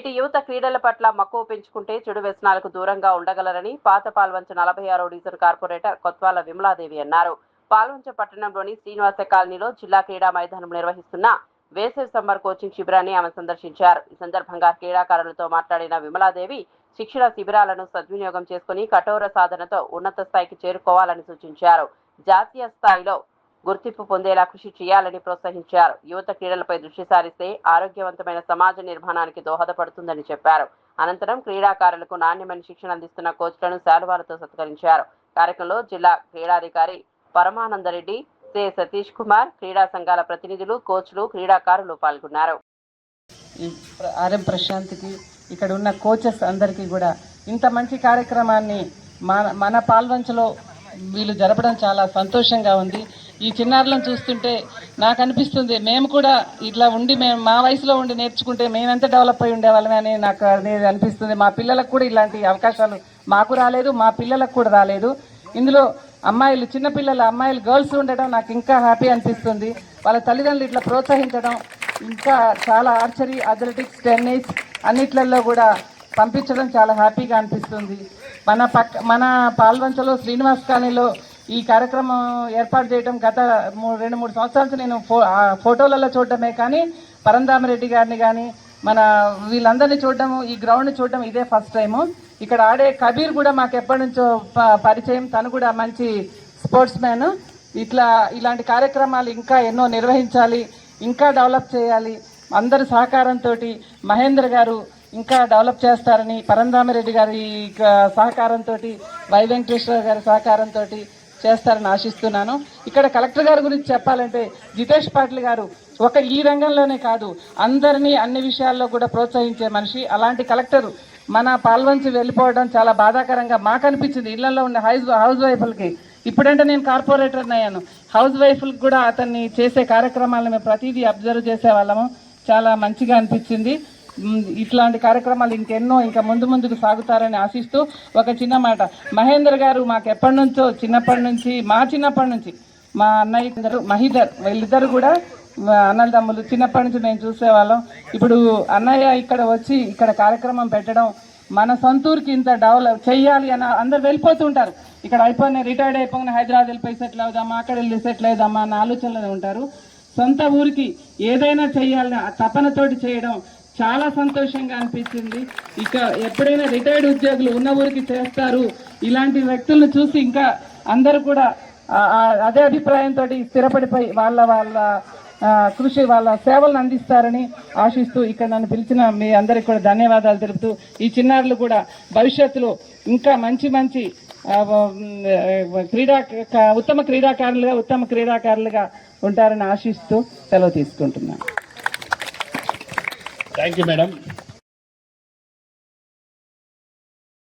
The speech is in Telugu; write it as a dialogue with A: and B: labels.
A: నేటి యువత క్రీడల పట్ల మక్కువ పెంచుకుంటే చెడు వ్యసనాలకు దూరంగా ఉండగలరని పాత పాల్వంచ 46వ డివిజన్ కార్పొరేటర్ కొత్వాల విమలాదేవి అన్నారు. పాల్వంచ పట్టణంలోని శ్రీనివాస కాలనీలో జిల్లా క్రీడా మైదానం నిర్వహిస్తున్న వేసవి సమ్మర్ కోచింగ్ శిబిరాన్ని ఆమె సందర్శించారు. ఈ సందర్భంగా క్రీడాకారులతో మాట్లాడిన విమలాదేవి శిక్షణ శిబిరాలను సద్వినియోగం చేసుకుని కఠోర సాధనతో ఉన్నత స్థాయికి చేరుకోవాలని సూచించారు. జాతీయ స్థాయిలో గుర్తింపు పొందేలా కృషి చేయాలని ప్రోత్సహించారు. యువత క్రీడలపై దృష్టి సారిస్తే ఆరోగ్యవంతమైన సమాజ నిర్మాణానికి దోహదపడుతుందని చెప్పారు. అనంతరం క్రీడాకారులకు నాణ్యమైన శిక్షణ అందిస్తున్న కోచ్లను శాలువాలతో సత్కరించారు. కార్యక్రమంలో జిల్లా క్రీడాధికారి పరమానందరెడ్డి, సి సతీష్ కుమార్, క్రీడా సంఘాల ప్రతినిధులు, కోచ్లు, క్రీడాకారులు పాల్గొన్నారు.
B: ఆర్ఎం ప్రశాంత్కి, ఇక్కడ ఉన్న కోచెస్ అందరికీ కూడా ఇంత మంచి కార్యక్రమాన్ని మన పాల్వంచలో వీళ్ళు జరపడం చాలా సంతోషంగా ఉంది. ఈ చిన్నారులను చూస్తుంటే నాకు అనిపిస్తుంది, మేము కూడా ఇట్లా ఉండి మా వయసులో ఉండి నేర్చుకుంటే మేమెంత డెవలప్ అయి ఉండేవాళ్ళమే అని నాకు అనేది అనిపిస్తుంది. మా పిల్లలకు కూడా ఇలాంటి అవకాశాలు మాకు రాలేదు, మా పిల్లలకు కూడా రాలేదు. ఇందులో అమ్మాయిలు, చిన్నపిల్లల అమ్మాయిలు, గర్ల్స్ ఉండడం నాకు ఇంకా హ్యాపీ అనిపిస్తుంది. వాళ్ళ తల్లిదండ్రులు ఇట్లా ప్రోత్సహించడం, ఇంకా చాలా ఆర్చరీ, అథ్లెటిక్స్, టెన్నిస్ అన్నిట్లలో కూడా పంపించడం చాలా హ్యాపీగా అనిపిస్తుంది. మన పాల్వంచలో శ్రీనివాస్ కాలనీలో ఈ కార్యక్రమం ఏర్పాటు చేయడం గత 2-3 సంవత్సరాల నుంచి నేను ఫోటోలలో చూడడమే కానీ పరంధామరెడ్డి గారిని కానీ వీళ్ళందరినీ చూడడం, ఈ గ్రౌండ్ని చూడడం ఇదే ఫస్ట్ టైము. ఇక్కడ ఆడే కబీర్ కూడా మాకు ఎప్పటి నుంచో పరిచయం, తను కూడా మంచి స్పోర్ట్స్ మ్యాన్. ఇలాంటి కార్యక్రమాలు ఇంకా ఎన్నో నిర్వహించాలి, ఇంకా డెవలప్ చేయాలి. అందరి సహకారంతో మహేంద్ర గారు ఇంకా డెవలప్ చేస్తారని, పరంధామరెడ్డి గారి సహకారంతో, వై వెంకటేశ్వర గారి సహకారంతో చేస్తారని ఆశిస్తున్నాను. ఇక్కడ కలెక్టర్ గారి గురించి చెప్పాలంటే జితేష్ పాటిల్ గారు ఈ రంగంలోనే కాదు, అందరినీ అన్ని విషయాల్లో కూడా ప్రోత్సహించే మనిషి. అలాంటి కలెక్టర్ మన పాల్వంచి వెళ్ళిపోవడం చాలా బాధాకరంగా మాకు అనిపించింది. ఇళ్లలో ఉండే హౌస్ వైఫ్లకి. ఇప్పుడంటే నేను కార్పొరేటర్ అయ్యాను, హౌస్ వైఫ్లకు కూడా అతన్ని చేసే కార్యక్రమాలను మేము ప్రతిదీ అబ్జర్వ్ చేసేవాళ్ళము. చాలా మంచిగా అనిపించింది. ఇట్లాంటి కార్యక్రమాలు ఇంకెన్నో ఇంకా ముందుకు సాగుతారని ఆశిస్తూ ఒక చిన్న మాట, మహేందర్ గారు మాకు ఎప్పటి నుంచో చిన్నప్పటి నుంచి మా అన్నయ్య మహీధర్, వీళ్ళిద్దరు కూడా అన్నదమ్ములు. చిన్నప్పటి నుంచి మేము చూసేవాళ్ళం. ఇప్పుడు అన్నయ్య ఇక్కడ వచ్చి ఇక్కడ కార్యక్రమం పెట్టడం, మన సొంతూరుకి ఇంత డెవలప్ చెయ్యాలి అని అందరు వెళ్ళిపోతుంటారు. ఇక్కడ అయిపోయిన రిటైర్డ్ అయిపోయిన హైదరాబాద్ వెళ్ళిపోయి సెటిల్ అవుదామా, అక్కడ వెళ్ళి సెటిల్ అవుదామా అన్న ఆలోచనలో ఉంటారు. సొంత ఊరికి ఏదైనా చెయ్యాలని తపనతోటి చేయడం చాలా సంతోషంగా అనిపించింది. ఇక ఎప్పుడైనా రిటైర్డ్ ఉద్యోగులు ఉన్న ఊరికి చేస్తారు. ఇలాంటి వ్యక్తులను చూసి ఇంకా అందరూ కూడా అదే అభిప్రాయంతో స్థిరపడిపోయి వాళ్ళ కృషి, వాళ్ళ సేవలను అందిస్తారని ఆశిస్తూ ఇక్కడ నన్ను పిలిచిన మీ అందరికి కూడా ధన్యవాదాలు తెలుపుతూ, ఈ చిన్నారులు కూడా భవిష్యత్తులో ఇంకా మంచి ఉత్తమ క్రీడాకారులుగా ఉంటారని ఆశిస్తూ సెలవు తీసుకుంటున్నాను.
C: Thank you madam.